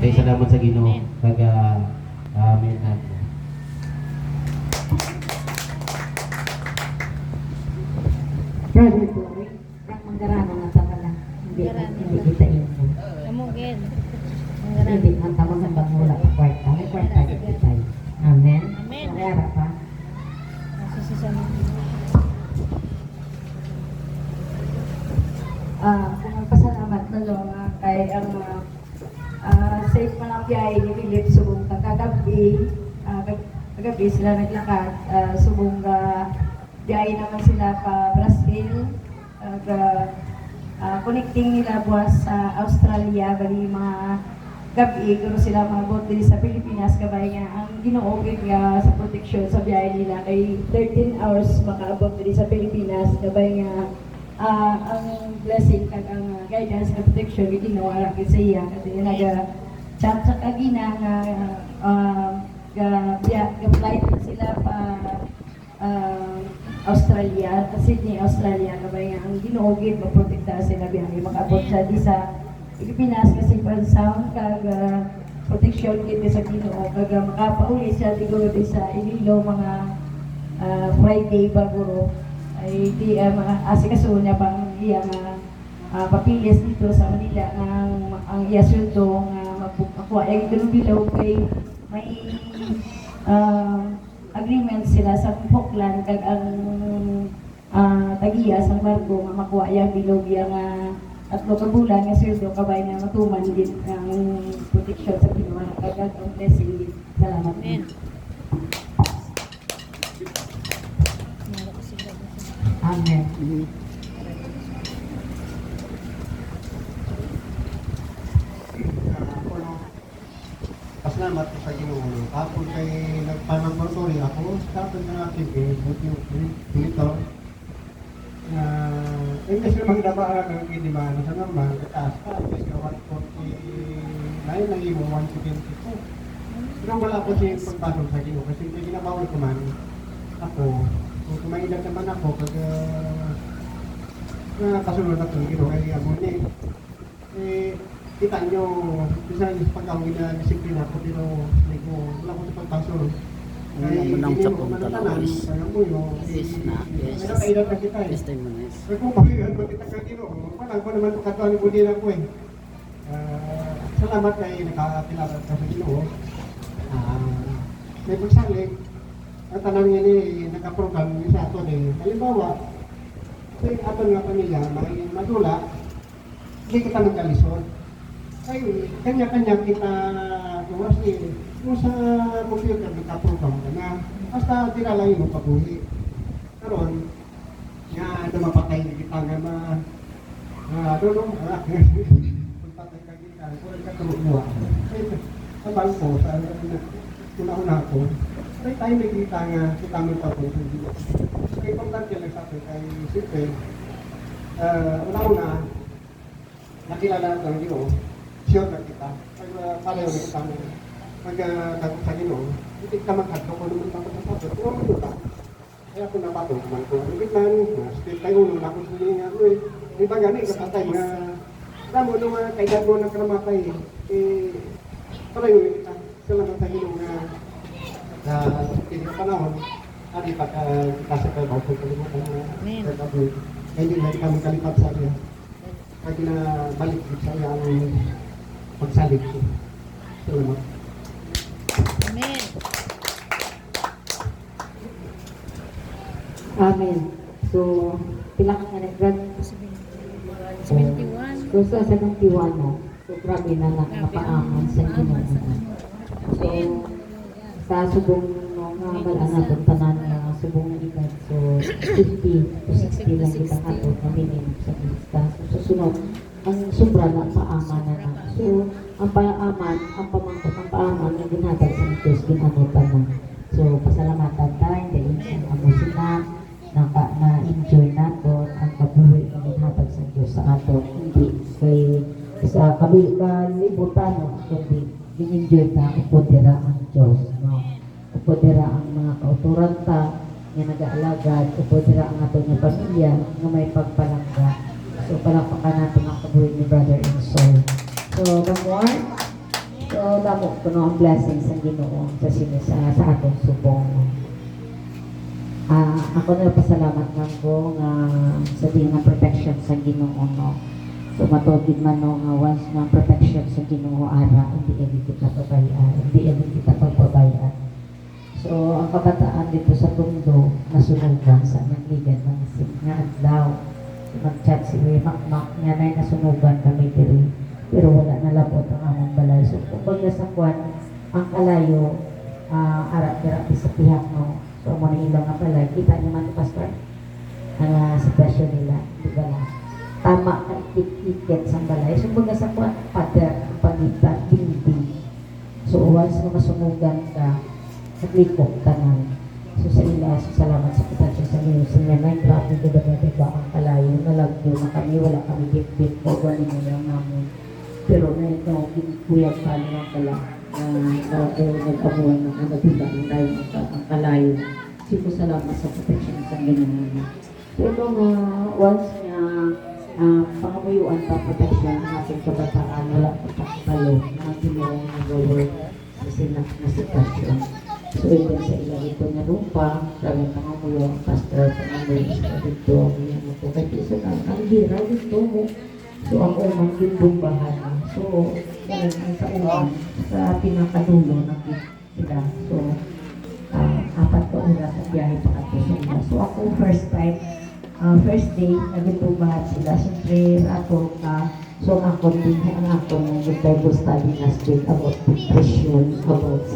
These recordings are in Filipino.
Kay salamat sa Ginoo kag amen. Brother Boy, ang manggarano nga sa pala. Hindi kita yun. Amugin. Hindi man tama ng pagmula sa kwarta. May kwarta kita. Amen. Amen. Kaya pa. Nasusisan mo. Kung magpasalamat na lang kay ang safe man ang biyahe ni Philip subong kagabi sila naglakad subong biyahe naman sila pa Brazil connecting nila buwas sa Australia bali mga gabi pero sila maabot din sa Pilipinas kabay nga ang ginuogid nga sa protection sa biyahe nila kay 13 hours makaabot din sa Pilipinas kabay nga ang blessing kag ang guidance and protection ginawa ra sa iya kasi naga-chat sa kagina nga flight na sila pa Australia, Sydney, Australia kabay nga ang ginuogid maprotekta sila biyahe makaabot sa di sa Pilipinas kasi pan sound kag protection kit sa Ginoo kag makapauli siya siguro di sa Iloilo mga Friday baguro ay di asikasuon niya pang iya papilis dito sa Manila ang iya sweldo nga makuha ay bilaw kay may agreement sila sa Falkland kag ang tagiya sa barko nga makuha iya bilog iya nga tatlo ka bulan nga sweldo kabay nga matuman din ang protection sa Ginoo kag ang blessing din. Salamat. Amen. Amen. Pasalamat ko sa Ginoo. Ako kay nagpanagmotori ako sa akin na TV, dito. Imbes na magdabaan ng kinimano sa normal, kataas pa, imbes na 149, naging 172. Pero wala po siya pagpasok sa Ginoo kasi may ginabawal ko man ako. Kung kumainag naman ako, pag kasunod ako ng Ginoo, ay abon kita nyo, bisa pag ako ginadisiplina ko, pero wala ko sa pagpasok. Ano nang sa pagkalawas? Yes na, yes. May nakailan na kita eh. Yes, time mo yes. Pero kung pakihan ko kita ka Ginoo, parang ko naman pagkatuan ni Budina ko eh. Salamat kay nakakilala ka sa Ginoo. May pagsalig, at tanang yan eh, nakaprogram niya sa ato eh. Halimbawa, sa ato nga pamilya, may madula, hindi kita magkalisod. Ay, kanya-kanya kita gawas eh. Kung sa computer, nakaprogram ka na, basta tinalayin mo pabuhi. Karon, nga mapatay na kita nga pagpatay ka kita, kung ka tulog sa bangko, sa una-una ko, ay tayo may kita nga kita mo pa po sa Diyos. Kaya importante lang sa akin kay Siyempre, una-una, nakilala natin ang Diyos, sure na kita. Pareho na kita na magkakot sa Ginoo, hindi ka magkakot ko naman tapos sa pato, pero magkakot. Kaya ako napatong kuman ko. Ibig man, still tayo nung ako sa nga ano eh. Di ba gani, kapatay nga, alam mo, nung kailan mo ng karamatay, pareho na kita. Salamat sa Ginoo nga sa panahon, hindi pa kita sa kalbaw ko kalimutan na kagabi. Kaya hindi na kami kalipat sa iya. Kaya kinabalik sa iya ang pagsalit ko. Salamat. Amen. Amen. So, pila ka nga nag-grad? 71. Gusto sa 71 mo. So, grabe na napaaman sa Ginoo. So, sa subong mga bala na tanan nga subong edad. So, 50 to 60 lang kita katod na minimum sa lista. So, susunod, ang sobra na paaman na na. So, ang paaman, ang pamangkot ng paaman na ginhatag sa Diyos, ginanutan na. So, pasalamatan tayo, dahil sa amusina, na-enjoy nato ang kabuhi na ginhatag sa Diyos sa ato. Hindi kay sa kalibutan, no? Kundi in-enjoy ta, upodera ang Diyos. No? Upodera ang mga kauturan ta, nga nag-aalagad, upodera ang ato ng pamilya, nga may pagpalangga. So, palakpakan natin ang kabuhi ni Brother and Soul. So, come on. So, damo ko no ang blessings ang Ginoo sa atong subong. Ako na pasalamat man ko nga sa din ng protection sa Ginoo no. So matubig man no nga once na protection sa Ginoo ara hindi kita pabayaan. So ang kabataan dito sa Tondo nasunugan sa Manligan ng nga adlaw. Mag-chat si Makmak nga na nasunugan kami diri pero wala na labot ang among balay. So kumbaga sa kwan ang kalayo ara-ara sa pihak no. So mo na ilang nga balay kita niyo man pastor ang sitwasyon nila di ba na tama ka ikit sa balay. So kumbaga sa kwan pader pagita dingding. So once na masunugan ka naglikok ka na. So sa ila, so salamat sa protection sa inyo. Sa inyo na, grabe ko ba ang kalayo. Nalagyo na kami, wala kami bit-bit po. Wala mo lang namin. Pero na ito, kinikuyag ka lang pala. Nag-abuhan ng ano, diba? Ang kalayo. So salamat sa protection sa inyo namin. So ito nga, once na pangamuyuan pa protection ng ating kabataan, wala pa palo, mga ginawang nag-work sa sila na sitwasyon. So, even sa ilang ito na lupa, kami pangamuyo, pastor, pangamuyo, sa dito, ang po. Kaya isa na, ang gira dito mo. So, ang umang yung bumbahan. So, yan, ang sa umang, sa pinakadulo ng sila. So, apat ko oras sa biyahe pa kato sa ila. So, ako first time, first day, naging bumbahan sila. Siyempre, ako so, ang ako din, ang akong Bible study na speak about depression, about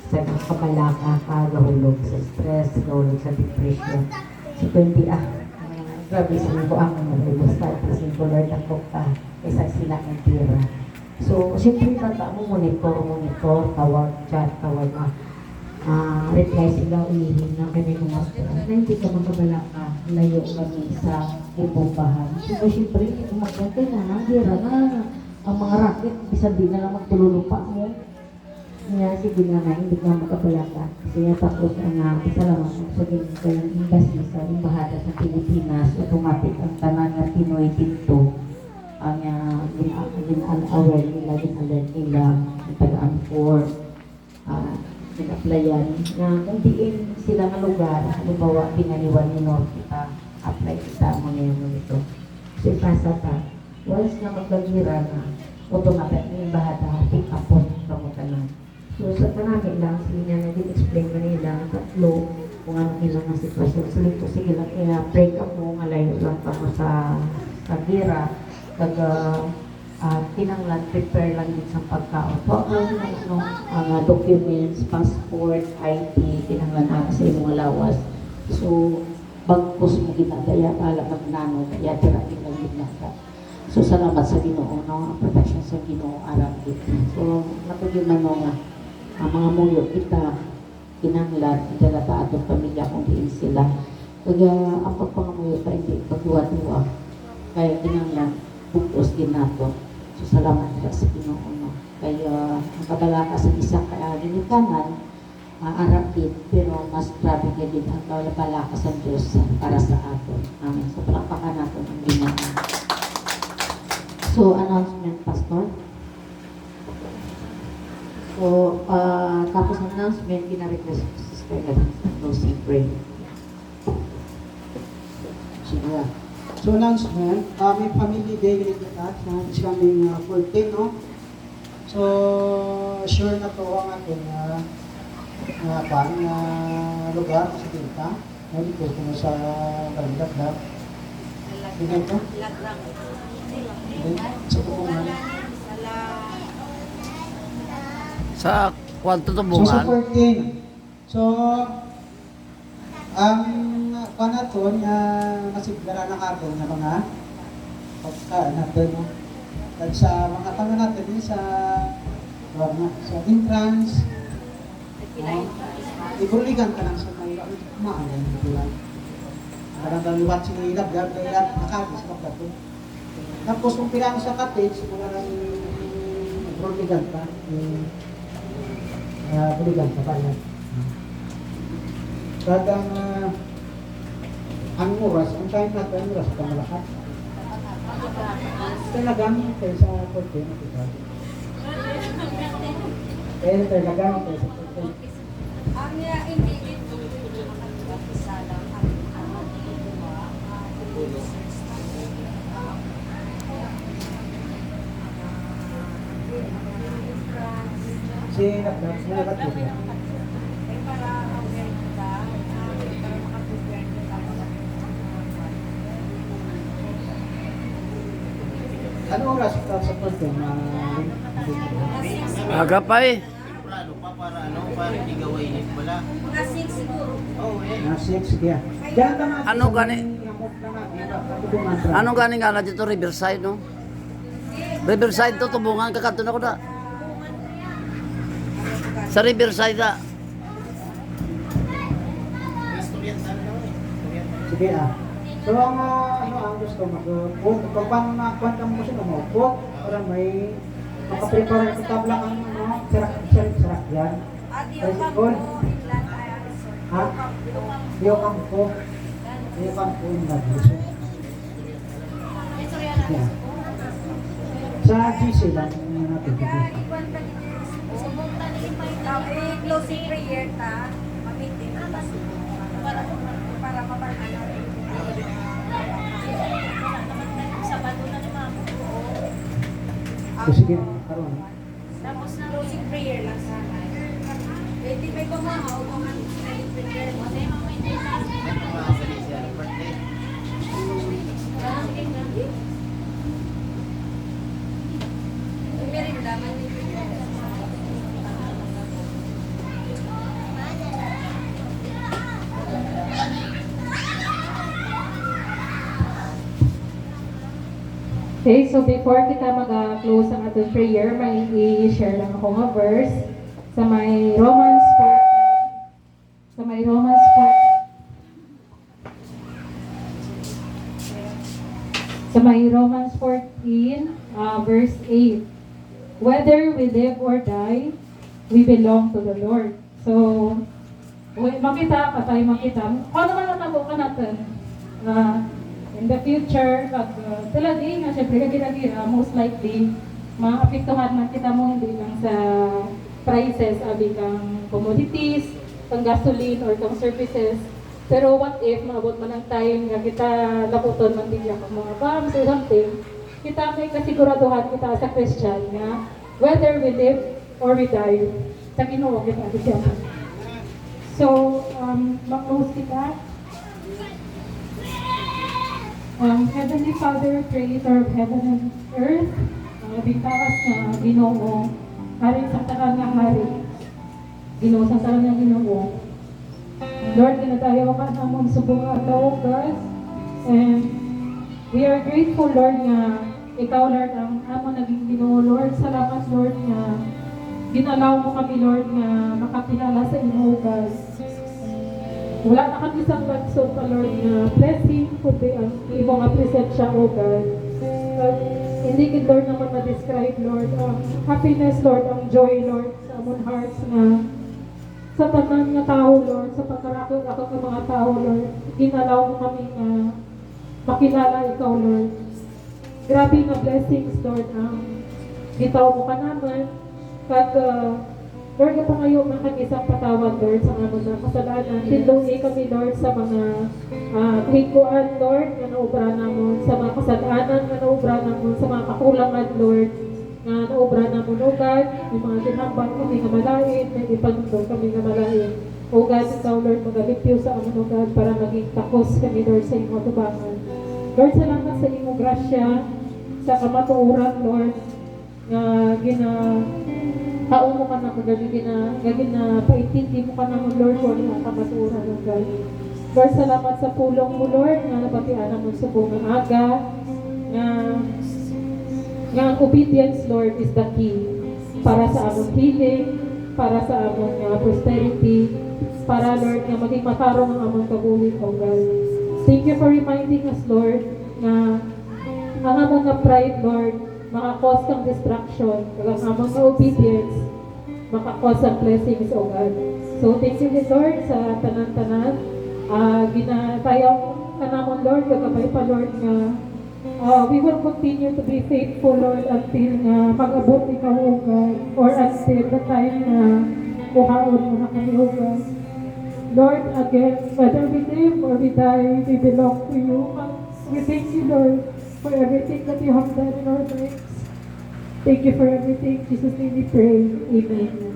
sa kamalaka, kahulog sa stress, kahulog sa depression. So, 20, grabe sa ko ang Bible study. Kasi ko, Lord, ako ka, kaysa sila ng tira. So, siyempre, mo monitor, tawag, chat, tawag na, reply sila, ulihin na kami mga stress. Na hindi ka magkabala ka, layo kami sa ibombahan. So, siyempre, umakyat na, nangira na, ang mga racket, bisan di na lang magtululupa mo. Kaya sige nga na, hindi ka makabalaka. Kaya tapos ang salamat sa ginagawang embassy sa Embahada sa Pilipinas, automatic ang tanan na Pinoy dito. Ang gin-alert nila, ang taga-Anfor, nag-applyan, na kung diin sila ng lugar, halimbawa, pinaniwan ni North kita, apply kita mo na yun ito. So, ipasa pa, once na maglagira na, automatic yung Embahada, pick up po, kamutan. So, sa kanami lang, sige niya nag-explain mo nila, tatlo, kung ano ilang na sitwasyon. So, ito, sige lang, break up mo, ngalayo lang pa mo sa gira, tinanglan, prepare lang din sa pagkaon. So, ang documents, passport, ID, tinanglan ako sa imong lawas. So, bagkos mo ginagaya, pala magnano, kaya tirating lang ginagaya. So, salamat sa Ginoo, no? Ang protection sa Ginoo, alam dito. So, napagyan mo nga, ang mga muyo kita, kinanglan, idalata atong pamilya kung diin sila. Kaya, ang pagpangamuyo tayo, hindi pagduwa-duwa. Kaya kinanglan, bukos din nato. So, salamat ka sa Ginoo, no? Kaya, ang kabalaka sa isang ginikanan, arapit, pero mas grabe ka din ang kabalaka sa Diyos para sa aton. Amen. So, palakpakan natin ang Ginoo. So, announcement, Pastor. So, tapos ng announcement, gina-request ko sa Sister Ellen sa closing prayer. Sige. So, announcement, may family day rin kita sa this coming 14, no? So, sure na to ang ating lugar sa Tinta. Dito kung sa Barangay. Bigyan ko? Sa Pupungan. Sa kwanto to So, sa bungan. 14. So, ang panaton na nasiglara na karon na mga pagka natin, no? At sa mga tangan natin sa entrance, ibuligan ka lang sa may maalan dito lang. Karang liwat sila ilap, gagayat, nakagis, magdato. Tapos kung pirang sa cottage, mga nang ibuligan ka, buligan ka pala. Kadang ang oras, ang time natin, ang oras ka malakas. Talagang kaysa 14 na kita. Kaya talaga ako sa pagkakas. Ang immediate makapag-isa lang ang ginawa research Si Naknak, nalakat ko siya. ay para aware ka para makaprepare ka Ano oras ka sa pagkakas na Aga pa eh. Plano pa para ano, para hindi gawain wala. mga 6 siguro. Oh, eh. nasa 6 kaya? Diyan ka nga. Ano gani? Ano gani nga na dito Riverside no? Riverside to tubungan kakanto na ko da. Sa Riverside da. Sige ah. So ang ano ang gusto mo kung paano na kwenta mo siya mo para may makaprepare sa tabla ang ano sarak yan. At Ay, yung sigol. kampo, inland ay resort. Ha? Yung kampo. Yung kampo yung lagos. Yeah. Sa GC lang yung natin. Kaya iwan ka dito. Subok na ni closing prayer ta. Mamitin na ta para mabalala. So sige, karon. Tapos na closing prayer lang sana. Pwede may kumahaw kung ang prayer mo. Kasi merinda man ni Okay, so before kita mag-close ang ating prayer, may i-share lang ako nga verse sa may Romans 14. Sa may Romans 14. Sa may Romans 14, verse 8. Whether we live or die, we belong to the Lord. So, makita, patay makita. Kung naman natabo ka natin, in the future, pag talaga nga, syempre kagira-gira, most likely, maapektuhan man kita mo hindi lang sa prices, abi kang commodities, kang gasoline, or kang services. Pero what if, maabot man ang time nga kita laputon man din yung mga bombs or something, kita may kasiguraduhan kita sa Christian nga, whether we live or we die, sa Ginoo kita siya. So, mag-close kita. Heavenly Father, Creator of heaven and earth, bitaas na Ginoo, hari sa tanan nga hari, Ginoo sa tanan nga Ginoo. Lord, ginadayo ka namon subong adlaw, God, and we are grateful, Lord, nga ikaw, Lord, ang amon naging Ginoo, Lord. Salamat, Lord, nga ginalaw mo kami, Lord, nga makakilala sa imo, God. Wala na kami isang bagsod pa, Lord, na blessing, kundi ang imong presensya, O God. Hindi gid, Lord, naman ma-describe, Lord, ang happiness, Lord, ang joy, Lord, sa among hearts na sa tanan nga tao, Lord, sa pagkarakot ako ng mga tao, Lord, ginalaw mo kami na makilala ikaw, Lord. Grabe na blessings, Lord, ang gitaw mo ka naman. At Lord, kapangayo man kami isang patawad, Lord, sa amon na kasalanan. Tindungi kami, Lord, sa mga kahikuan, Lord, na naubra namon, sa mga kasalanan na naubra namon, sa mga kakulangan, Lord, na naubra namon, O God. May mga ginambang kami nga malain, may ipandong kami nga malain. O God, ikaw, Lord, magalipyo sa amon, O God, para maging takos kami, Lord, sa iyong tubangan. Lord, salamat sa iyong grasya, sa kamatuuran, Lord, nga tao mo ka na gagawin na paintindi mo ka na mo, Lord, kung ano ang kamaturan ng God. Lord, salamat sa pulong mo, Lord, nga nabatian mo sa buong aga, nga ang obedience, Lord, is the key para sa among healing, para sa among prosperity, para, Lord, nga maging matarong ang among kabuhi, O God. Thank you for reminding us, Lord, na ang among nga pride, Lord, makakos kang distraction, kag ang among obedience, makakos ang blessings, O God. So, thank you, Lord, sa tanan-tanan. Ginatayaw ka namon, Lord, kagabay pa, Lord, nga we will continue to be faithful, Lord, until nga mag-abot ikaw, O God, or until, the time na kuhaon mo na kami, O God. Lord, again, whether we live or we die, we belong to you. We thank you, Lord, for everything that you have done in our lives. Thank you for everything. In Jesus' name we pray. Amen.